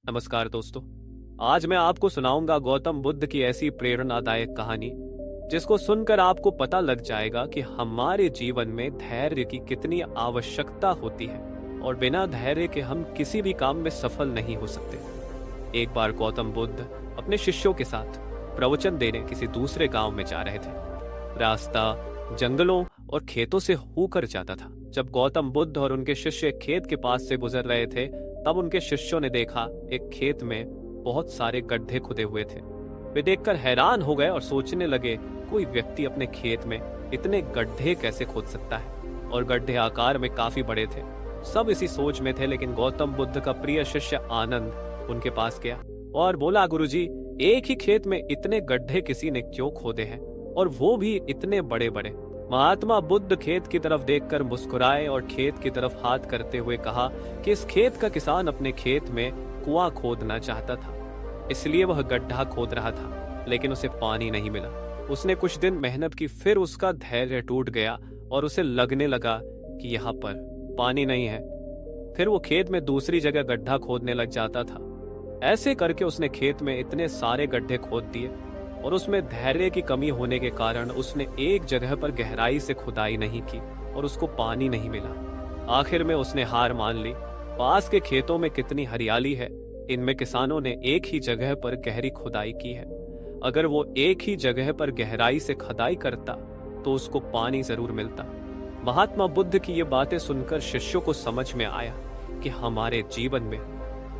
नमस्कार दोस्तों। आज मैं आपको सुनाऊंगा गौतम बुद्ध की ऐसी प्रेरणादायक कहानी जिसको सुनकर आपको पता लग जाएगा कि हमारे जीवन में धैर्य की कितनी आवश्यकता होती है और बिना धैर्य के हम किसी भी काम में सफल नहीं हो सकते। एक बार गौतम बुद्ध अपने शिष्यों के साथ प्रवचन देने किसी दूसरे गांव में जा रहे थे। रास्ता जंगलों और खेतों से होकर जाता था। जब गौतम बुद्ध और उनके शिष्य खेत के पास से गुजर रहे थे तब उनके शिष्यों ने देखा एक खेत में बहुत सारे गड्ढे खुदे हुए थे। वे देखकर हैरान हो गए और सोचने लगे, कोई व्यक्ति अपने खेत में इतने गड्ढे कैसे खोद सकता है, और गड्ढे आकार में काफी बड़े थे। सब इसी सोच में थे, लेकिन गौतम बुद्ध का प्रिय शिष्य आनंद उनके पास गया और बोला, गुरुजी, एक ही खेत में इतने गड्ढे किसी ने क्यों खोदे हैं, और वो भी इतने बड़े बड़े। महात्मा बुद्ध खेत की तरफ देखकर मुस्कुराए और खेत की तरफ हाथ करते हुए कहा कि इस खेत का किसान अपने खेत में कुआं खोदना चाहता था, इसलिए वह गड्ढा खोद रहा था, लेकिन उसे पानी नहीं मिला। उसने कुछ दिन मेहनत की, फिर उसका धैर्य टूट गया और उसे लगने लगा कि यहाँ पर पानी नहीं है। फिर वो खेत में दूसरी जगह गड्ढा खोदने लग जाता था। ऐसे करके उसने खेत में इतने सारे गड्ढे खोद दिए और उसमें धैर्य की कमी होने के कारण उसने एक जगह पर गहराई से खुदाई नहीं की और उसको पानी नहीं मिला। आखिर में उसने हार मान ली। पास के खेतों में कितनी हरियाली है, इनमें किसानों ने एक ही जगह पर गहरी खुदाई की है। अगर वो एक ही जगह पर गहराई से खुदाई करता तो उसको पानी जरूर मिलता। महात्मा बुद्ध की ये बातें सुनकर शिष्यों को समझ में आया कि हमारे जीवन में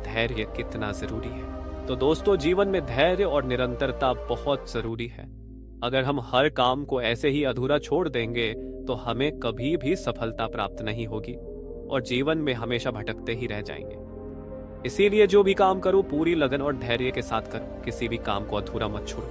धैर्य कितना जरूरी है। तो दोस्तों, जीवन में धैर्य और निरंतरता बहुत जरूरी है। अगर हम हर काम को ऐसे ही अधूरा छोड़ देंगे तो हमें कभी भी सफलता प्राप्त नहीं होगी और जीवन में हमेशा भटकते ही रह जाएंगे। इसीलिए जो भी काम करो पूरी लगन और धैर्य के साथ करो, किसी भी काम को अधूरा मत छोड़ो।